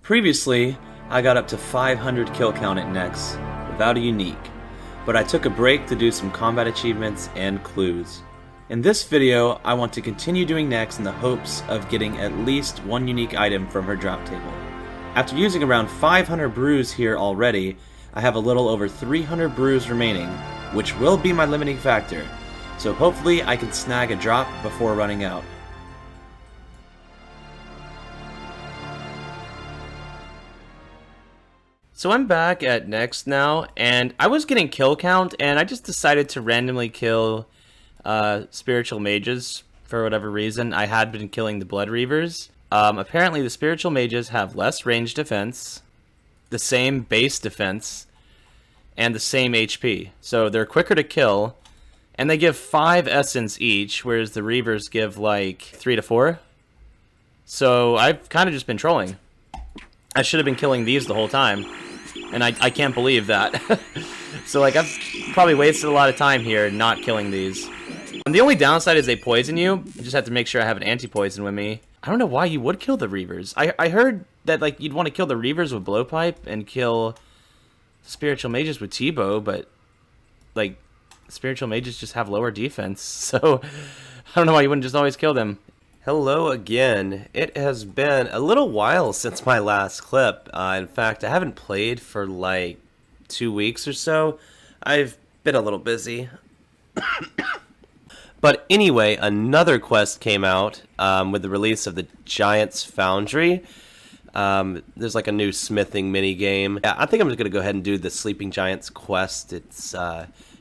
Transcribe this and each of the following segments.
Previously, I got up to 500 kill count at Nex, without a unique, but I took a break to do some combat achievements and clues. In this video, I want to continue doing Nex in the hopes of getting at least one unique item from her drop table. After using around 500 brews here already, I have a little over 300 brews remaining, which will be my limiting factor, so hopefully I can snag a drop before running out. So I'm back at Next now, and I was getting kill count, and I just decided to randomly kill spiritual mages for whatever reason. I had been killing the blood reavers. Apparently the spiritual mages have less range defense, the same base defense, and the same HP. So they're quicker to kill, and they give 5 essence each, whereas the reavers give like 3 to 4. So I've kind of just been trolling. I should have been killing these the whole time, and I can't believe that. So like I've probably wasted a lot of time here not killing these. And the only downside is they poison you. I just have to make sure I have an anti-poison with me. I don't know why you would kill the reavers. I heard that like you'd want to kill the reavers with blowpipe and kill spiritual mages with T-bow, but like spiritual mages just have lower defense, so I don't know why you wouldn't just always kill them. Hello again. It has been a little while since my last clip. In fact, I haven't played for like 2 weeks or so. I've been a little busy. But anyway, another quest came out with the release of the Giant's Foundry. There's like a new smithing mini game. Yeah, I think I'm just gonna go ahead and do the Sleeping Giants quest. It's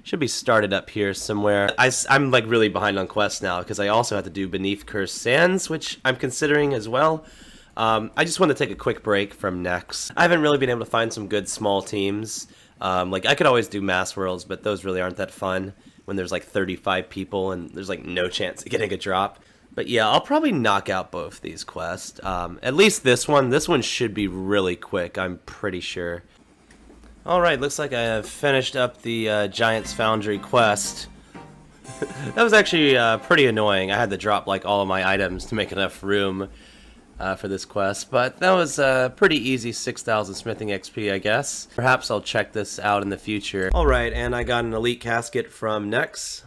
should be started up here somewhere. I'm like really behind on quests now because I also have to do Beneath Cursed Sands, which I'm considering as well. I just want to take a quick break from Nex. I haven't really been able to find some good small teams. Like I could always do Mass Worlds, but those really aren't that fun when there's like 35 people and there's like no chance of getting a drop. But yeah, I'll probably knock out both these quests. At least this one. This one should be really quick, I'm pretty sure. Alright, looks like I have finished up the Giant's Foundry quest. That was actually pretty annoying. I had to drop like all of my items to make enough room for this quest. But that was pretty easy 6,000 smithing XP, I guess. Perhaps I'll check this out in the future. Alright, and I got an elite casket from Nex.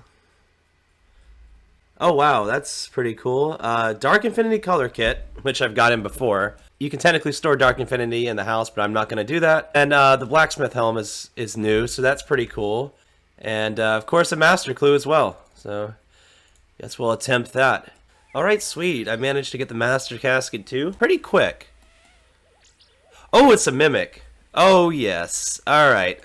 Oh wow, that's pretty cool. Dark Infinity color kit, which I've gotten before. You can technically store Dark Infinity in the house, but I'm not going to do that. And the Blacksmith helm is new, so that's pretty cool. And of course a Master Clue as well, so guess we'll attempt that. Alright, sweet. I managed to get the Master Casket too. Pretty quick. Oh, it's a Mimic. Oh yes. Alright.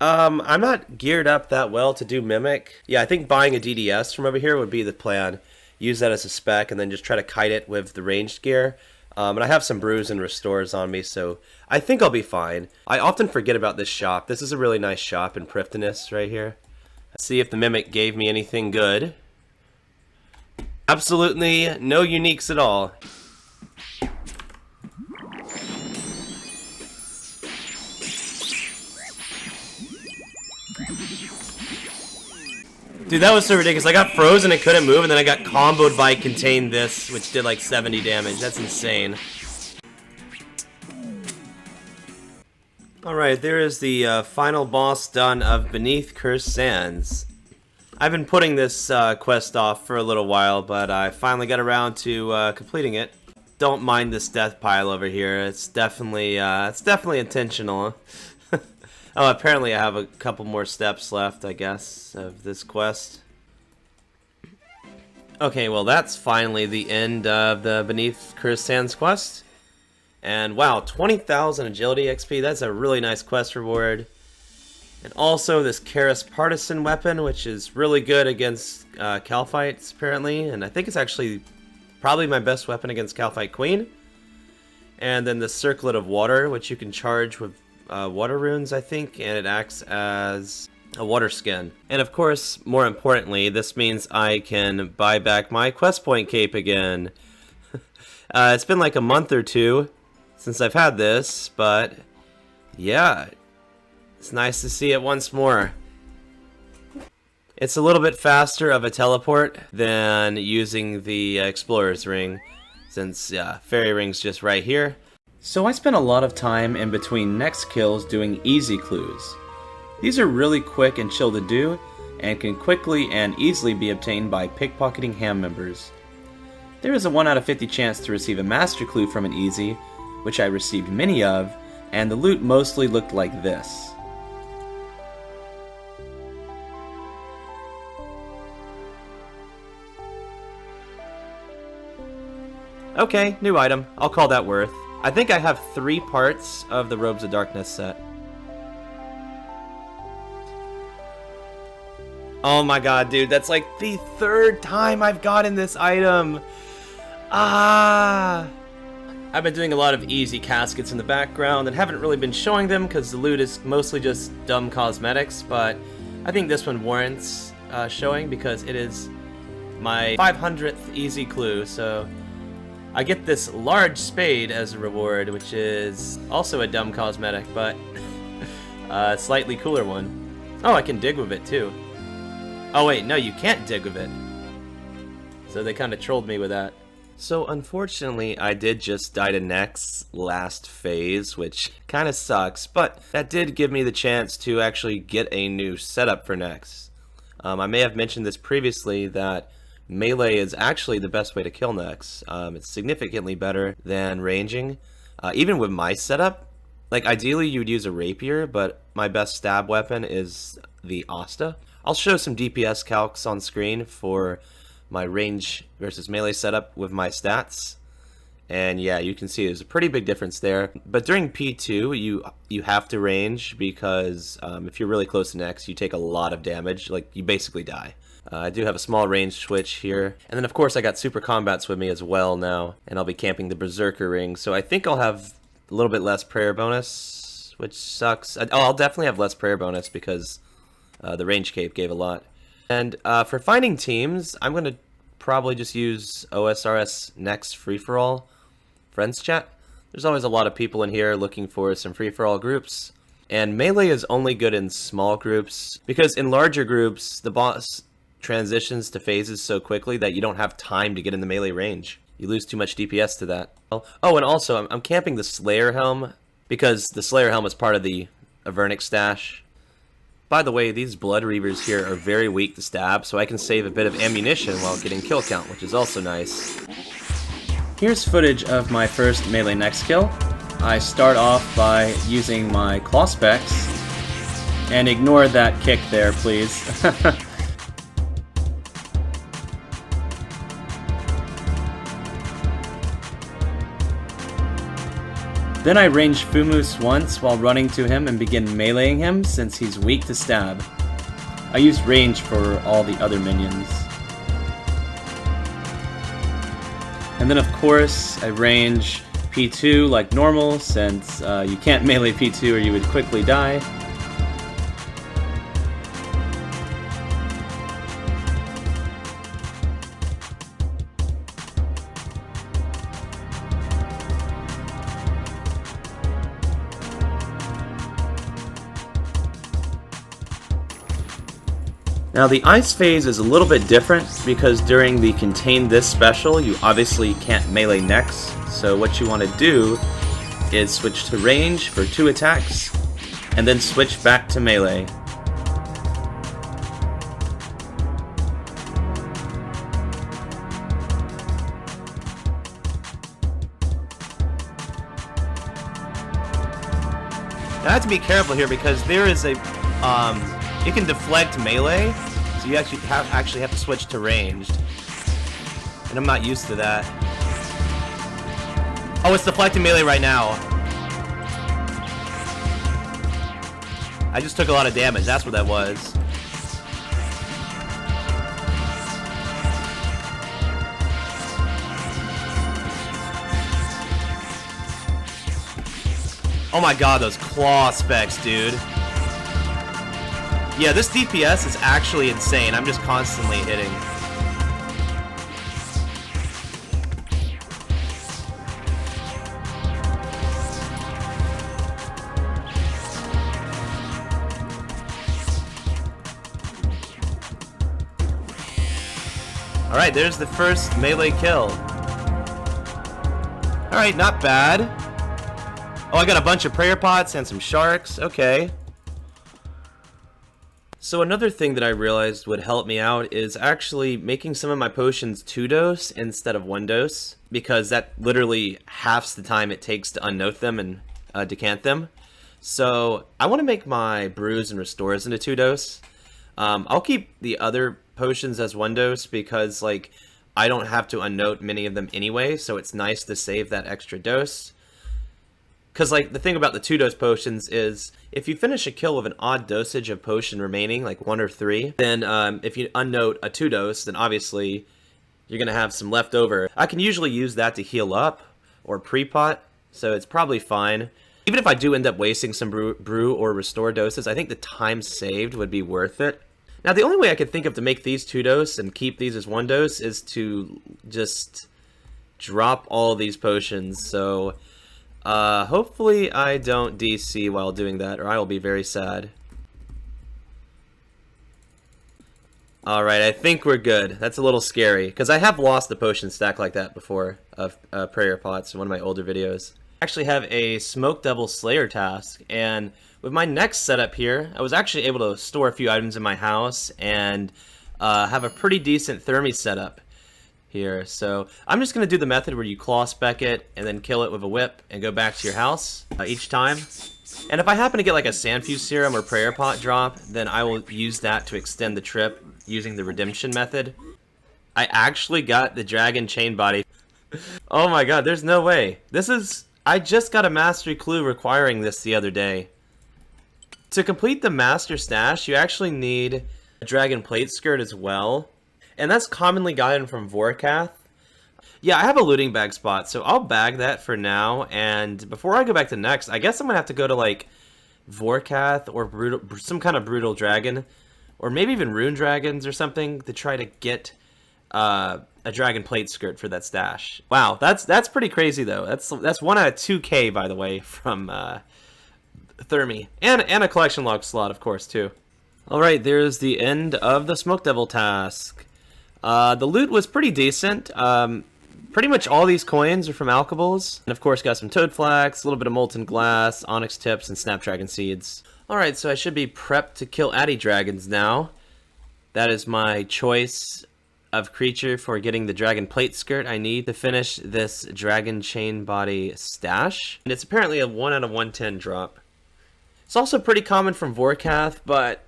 I'm not geared up that well to do Mimic. Yeah, I think buying a DDS from over here would be the plan. Use that as a spec and then just try to kite it with the ranged gear. And I have some brews and restores on me, so I think I'll be fine. I often forget about this shop. This is a really nice shop in Prifddinas right here. Let's see if the Mimic gave me anything good. Absolutely no uniques at all. Dude, that was so ridiculous. I got frozen and couldn't move, and then I got comboed by Contain This, which did like 70 damage. That's insane. Alright, there is the final boss done of Beneath Cursed Sands. I've been putting this quest off for a little while, but I finally got around to completing it. Don't mind this death pile over here. It's definitely intentional. Oh, apparently I have a couple more steps left, I guess, of this quest. Okay, well that's finally the end of the Beneath Cursed Sands quest. And wow, 20,000 agility XP, that's a really nice quest reward. And also this Karis Partisan weapon, which is really good against Kalphites, apparently. And I think it's actually probably my best weapon against Kalphite Queen. And then the Circlet of Water, which you can charge with water runes, I think, and it acts as a water skin. And of course, more importantly, this means I can buy back my quest point cape again. It's been like a month or two since I've had this, but yeah, it's nice to see it once more. It's a little bit faster of a teleport than using the Explorer's Ring. since fairy ring's just right here. So I spent a lot of time in between next kills doing easy clues. These are really quick and chill to do, and can quickly and easily be obtained by pickpocketing ham members. There is a 1 out of 50 chance to receive a master clue from an easy, which I received many of, and the loot mostly looked like this. Okay, new item. I'll call that worth. I think I have 3 parts of the Robes of Darkness set. Oh my god, dude, that's like the 3rd time I've gotten this item! Ah! I've been doing a lot of easy caskets in the background and haven't really been showing them because the loot is mostly just dumb cosmetics, but I think this one warrants showing because it is my 500th easy clue, so I get this large spade as a reward, which is also a dumb cosmetic, but a slightly cooler one. Oh, I can dig with it too. Oh wait, no, you can't dig with it. So they kind of trolled me with that. So unfortunately, I did just die to Nex last phase, which kind of sucks, but that did give me the chance to actually get a new setup for Nex. I may have mentioned this previously that melee is actually the best way to kill Nex. It's significantly better than ranging. Even with my setup, like ideally you would use a rapier, but my best stab weapon is the Asta. I'll show some DPS calcs on screen for my range versus melee setup with my stats. And yeah, you can see there's a pretty big difference there. But during P2, you have to range because if you're really close to Nex, you take a lot of damage. Like, you basically die. I do have a small range switch here. And then, of course, I got super combats with me as well now. And I'll be camping the Berserker ring. So I think I'll have a little bit less prayer bonus, which sucks. Oh, I'll definitely have less prayer bonus because the range cape gave a lot. And for finding teams, I'm going to probably just use OSRS Next Free-For-All Friends Chat. There's always a lot of people in here looking for some free-for-all groups. And melee is only good in small groups, because in larger groups, the boss transitions to phases so quickly that you don't have time to get in the melee range. You lose too much DPS to that. Oh, and also, I'm camping the Slayer Helm, because the Slayer Helm is part of the Avernic stash. By the way, these Blood Reavers here are very weak to stab, so I can save a bit of ammunition while getting kill count, which is also nice. Here's footage of my first melee next kill. I start off by using my claw specs, and ignore that kick there, please. Then I range Fumus once while running to him and begin meleeing him since he's weak to stab. I use range for all the other minions. And then of course I range P2 like normal since you can't melee P2 or you would quickly die. Now the ice phase is a little bit different because during the Contain This special you obviously can't melee next, so what you want to do is switch to range for 2 attacks and then switch back to melee. Now I have to be careful here because there is a you can deflect melee, so you actually have to switch to ranged. And I'm not used to that. Oh, it's deflecting melee right now. I just took a lot of damage, that's what that was. Oh my god, those claw specs, dude. Yeah, this DPS is actually insane. I'm just constantly hitting. Alright, there's the first melee kill. Alright, not bad. Oh, I got a bunch of prayer pots and some sharks. Okay. So another thing that I realized would help me out is actually making some of my potions 2-dose instead of 1-dose, because that literally halves the time it takes to unnote them and decant them. So I want to make my brews and restores into 2-dose. I'll keep the other potions as 1-dose because like I don't have to unnote many of them anyway, so it's nice to save that extra dose. Because, like, the thing about the 2-dose potions is, if you finish a kill with an odd dosage of potion remaining, like 1 or 3, then if you unnote a 2-dose, then obviously you're going to have some left over. I can usually use that to heal up or pre-pot, so it's probably fine. Even if I do end up wasting some brew or restore doses, I think the time saved would be worth it. Now, the only way I could think of to make these 2-dose and keep these as 1-dose is to just drop all these potions, so... hopefully I don't DC while doing that, or I will be very sad. Alright, I think we're good. That's a little scary, because I have lost the potion stack like that before, of prayer pots in one of my older videos. I actually have a Smoke Devil Slayer task, and with my next setup here, I was actually able to store a few items in my house, and have a pretty decent thermi setup here. So I'm just going to do the method where you claw spec it and then kill it with a whip and go back to your house each time. And if I happen to get like a Sandfuse Serum or Prayer Pot drop, then I will use that to extend the trip using the redemption method. I actually got the Dragon Chain Body. Oh my god, there's no way. I just got a Mastery Clue requiring this the other day. To complete the Master Stash, you actually need a Dragon Plate Skirt as well. And that's commonly gotten from Vorkath. Yeah, I have a looting bag spot, so I'll bag that for now. And before I go back to next, I guess I'm going to have to go to, like, Vorkath or some kind of Brutal Dragon. Or maybe even Rune Dragons or something to try to get a Dragon Plate Skirt for that stash. Wow, that's pretty crazy, though. That's 1 out of 2k, by the way, from Thermi. And a collection log slot, of course, too. Alright, there's the end of the Smoke Devil task. The loot was pretty decent. Pretty much all these coins are from Alkables. And of course got some Toad Flax, a little bit of Molten Glass, Onyx Tips, and Snapdragon Seeds. Alright, so I should be prepped to kill Addy Dragons now. That is my choice of creature for getting the Dragon Plate Skirt I need to finish this Dragon Chain Body stash. And it's apparently a 1 out of 110 drop. It's also pretty common from Vorkath, but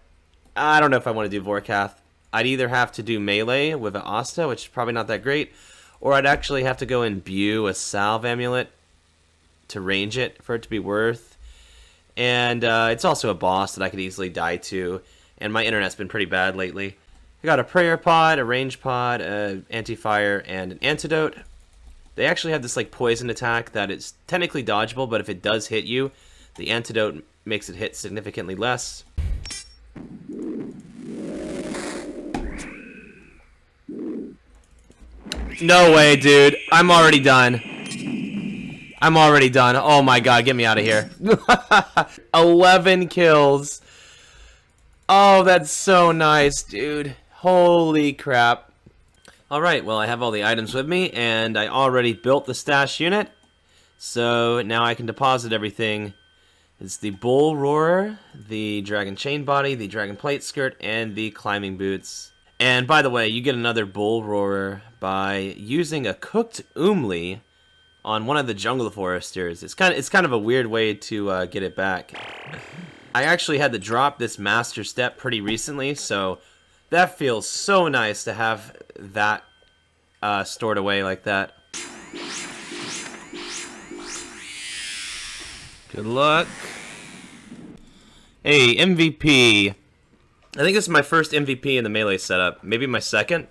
I don't know if I want to do Vorkath. I'd either have to do melee with an Asta, which is probably not that great, or I'd actually have to go and imbue a Salve Amulet to range it for it to be worth. And it's also a boss that I could easily die to, and my internet's been pretty bad lately. I got a Prayer Pod, a Range Pod, an Anti-Fire, and an Antidote. They actually have this like poison attack that is technically dodgeable, but if it does hit you, the Antidote makes it hit significantly less. No way, dude. I'm already done. I'm already done. Oh my god, get me out of here. 11 kills. Oh, that's so nice, dude. Holy crap. Alright, well, I have all the items with me, and I already built the stash unit. So now I can deposit everything. It's the Bull Roarer, the Dragon Chain Body, the Dragon Plate Skirt, and the Climbing Boots. And by the way, you get another Bull Roarer by using a cooked Umli on one of the Jungle Foresters. It's kind of a weird way to get it back. I actually had to drop this Master Step pretty recently, so that feels so nice to have that stored away like that. Good luck. Hey, MVP. I think this is my first MVP in the melee setup. Maybe my second.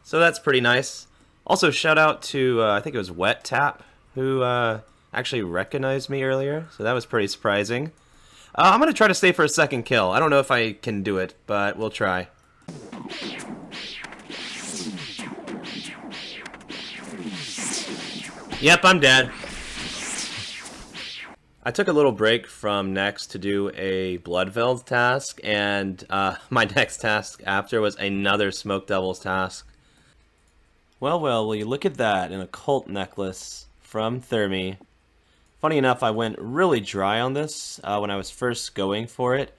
So that's pretty nice. Also, shout out to, I think it was Wet Tap, who actually recognized me earlier. So that was pretty surprising. I'm going to try to stay for a second kill. I don't know if I can do it, but we'll try. Yep, I'm dead. I took a little break from next to do a Bloodveld task, and my next task after was another Smoke Devils task. Well, will you look at that, an occult necklace from Thermi. Funny enough, I went really dry on this when I was first going for it.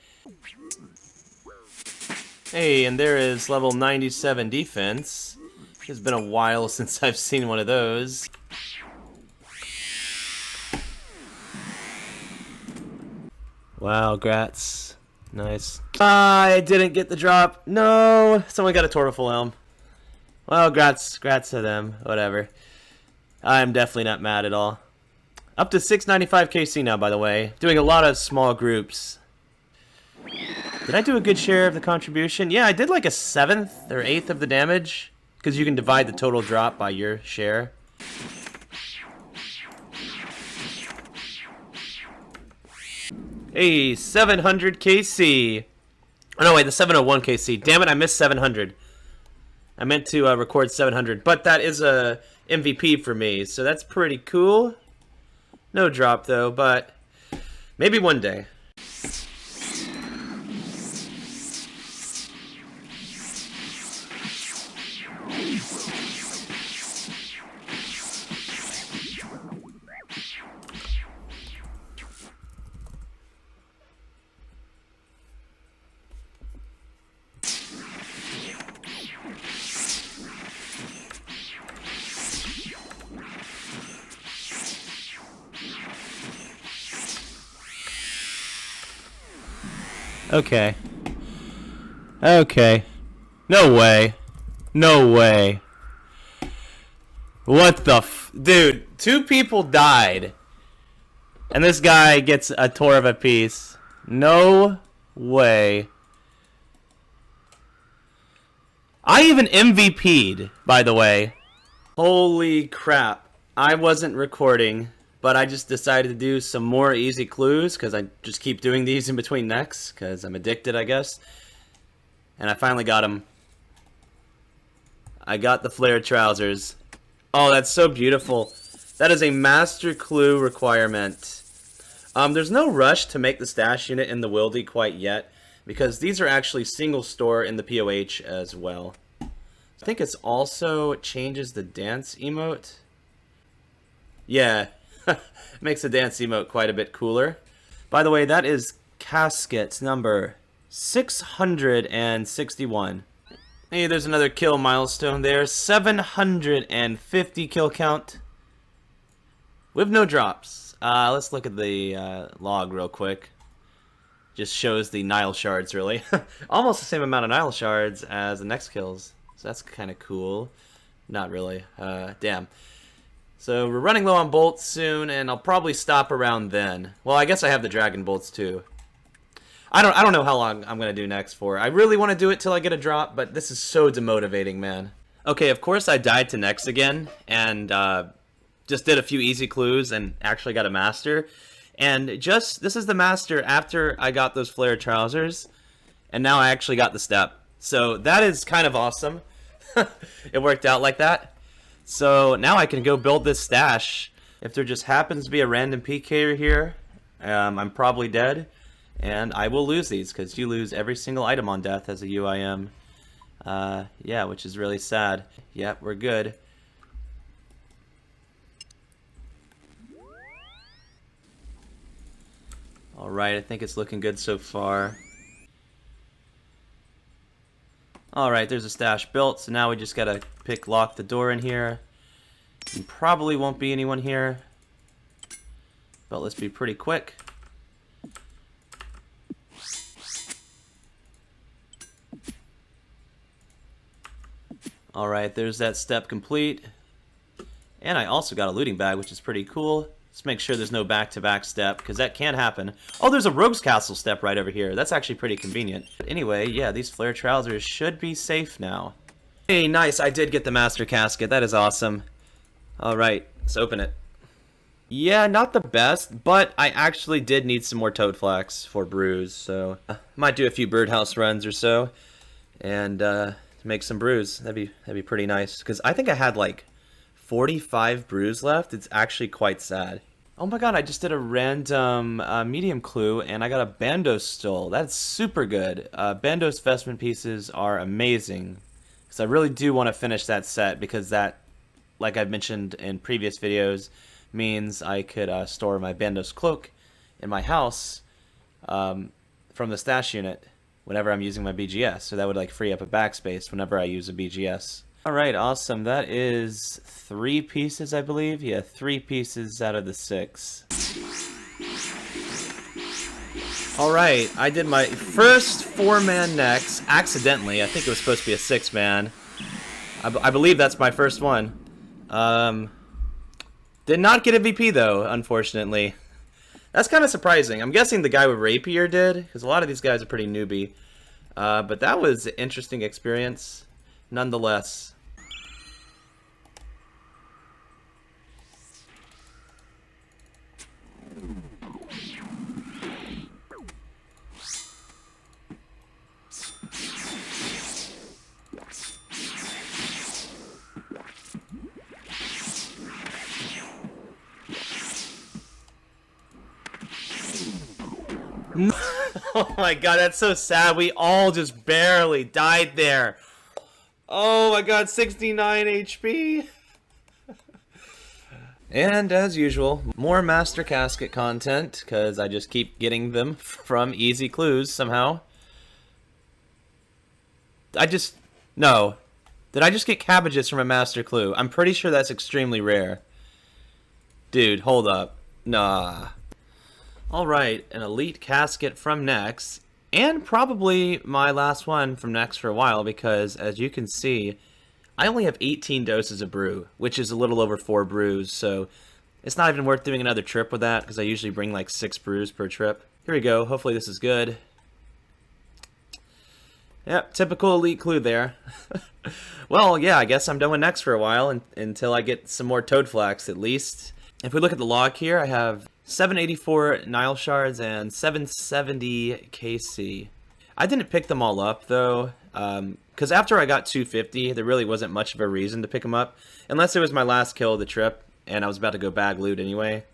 Hey, and there is level 97 defense. It's been a while since I've seen one of those. Wow, grats. Nice. I didn't get the drop. No, someone got a Torreful Helm. Well, grats to them. Whatever. I'm definitely not mad at all. Up to 695 KC now, by the way. Doing a lot of small groups. Did I do a good share of the contribution? Yeah, I did like a 7th or 8th of the damage. Because you can divide the total drop by your share. Hey, 700 KC. Oh, no, wait, the 701 KC. Damn it, I missed 700. I meant to record 700, but that is a MVP for me, so that's pretty cool. No drop, though, but maybe one day. Okay. Okay. No way. No way. What the f... Dude, 2 people died. And this guy gets a tour of a piece. No way. I even MVP'd, by the way. Holy crap. I wasn't recording. But I just decided to do some more easy clues because I just keep doing these in between necks because I'm addicted, I guess. And I finally got them. I got the flared trousers. Oh, that's so beautiful. That is a master clue requirement. There's no rush to make the stash unit in the wildy quite yet because these are actually single store in the POH as well. I think it's also changes the dance emote. Yeah. Makes the dance emote quite a bit cooler. By the way, that is casket number 661. Hey, there's another kill milestone there. 750 kill count. With no drops. Let's look at the log real quick. Just shows the Nile shards, really. Almost the same amount of Nile shards as the next kills. So that's kind of cool. Not really. Damn. So we're running low on bolts soon, and I'll probably stop around then. Well, I guess I have the dragon bolts too. I don't know how long I'm gonna do next for. I really want to do it till I get a drop, but this is so demotivating, man. Okay, of course I died to next again, and just did a few easy clues and actually got a master. And this is the master after I got those flared trousers, and now I actually got the step. So that is kind of awesome. It worked out like that. So now I can go build this stash. If there just happens to be a random PK here, I'm probably dead. And I will lose these, because you lose every single item on death as a UIM. Yeah, which is really sad. Yep, we're good. Alright, I think it's looking good so far. Alright, there's a stash built, so now we just gotta lock the door in here. And probably won't be anyone here. But let's be pretty quick. Alright, there's that step complete. And I also got a looting bag, which is pretty cool. Let's make sure there's no back-to-back step, because that can happen. Oh, there's a rogue's castle step right over here. That's actually pretty convenient. But anyway, yeah, these flare trousers should be safe now. Hey, nice, I did get the master casket. That is awesome. Alright, let's open it. Yeah, not the best, but I actually did need some more toad flax for brews, so might do a few birdhouse runs or so, and make some brews. That'd be pretty nice, because I think I had like 45 brews left. It's actually quite sad. Oh my god, I just did a random medium clue, and I got a Bandos stole. That's super good. Bandos vestment pieces are amazing, because I really do want to finish that set, because that, like I've mentioned in previous videos, means I could store my Bandos cloak in my house from the stash unit whenever I'm using my BGS. So that would like free up a backspace whenever I use a BGS. Alright, awesome. That is 3 pieces, I believe. Yeah, 3 pieces out of the 6. Alright, I did my first 4-man next, accidentally. I think it was supposed to be a 6-man. I believe that's my first one. Did not get a VP though, unfortunately. That's kind of surprising. I'm guessing the guy with Rapier did, because a lot of these guys are pretty newbie. But that was an interesting experience, nonetheless. Oh my god, that's so sad. We all just barely died there. Oh my god, 69 HP. And as usual, more Master Casket content, because I just keep getting them from easy clues somehow. No. Did I just get cabbages from a Master Clue? I'm pretty sure that's extremely rare. Dude, hold up. Nah. Alright, an Elite Casket from Nex, and probably my last one from Nex for a while, because as you can see, I only have 18 doses of brew, which is a little over 4 brews, so it's not even worth doing another trip with that, because I usually bring like 6 brews per trip. Here we go, hopefully this is good. Yep, typical Elite Clue there. Well, yeah, I guess I'm done with Nex for a while, until I get some more Toad Flax at least. If we look at the log here, I have 784 Nile Shards and 770 KC. I didn't pick them all up though, because after I got 250, there really wasn't much of a reason to pick them up, unless it was my last kill of the trip, and I was about to go bag loot anyway.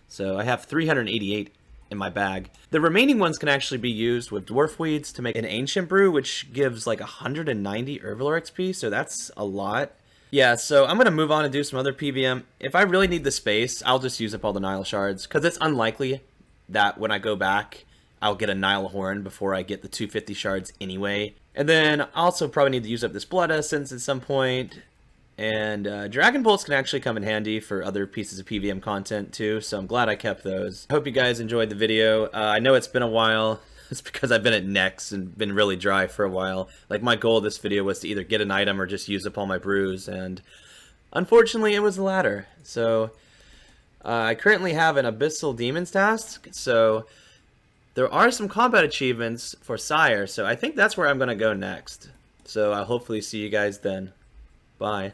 So I have 388 in my bag. The remaining ones can actually be used with Dwarf Weeds to make an Ancient Brew, which gives like 190 Herblore XP, so that's a lot. Yeah, so I'm going to move on and do some other PVM. If I really need the space, I'll just use up all the Nile Shards, because it's unlikely that when I go back, I'll get a Nile Horn before I get the 250 shards anyway. And then I also probably need to use up this Blood Essence at some point. And Dragon Bolts can actually come in handy for other pieces of PVM content too, so I'm glad I kept those. I hope you guys enjoyed the video. I know it's been a while. It's because I've been at Nex and been really dry for a while. Like, my goal of this video was to either get an item or just use up all my brews, and unfortunately it was the latter. So I currently have an Abyssal Demons task, so there are some combat achievements for Sire, so I think that's where I'm going to go next. So I'll hopefully see you guys then. Bye.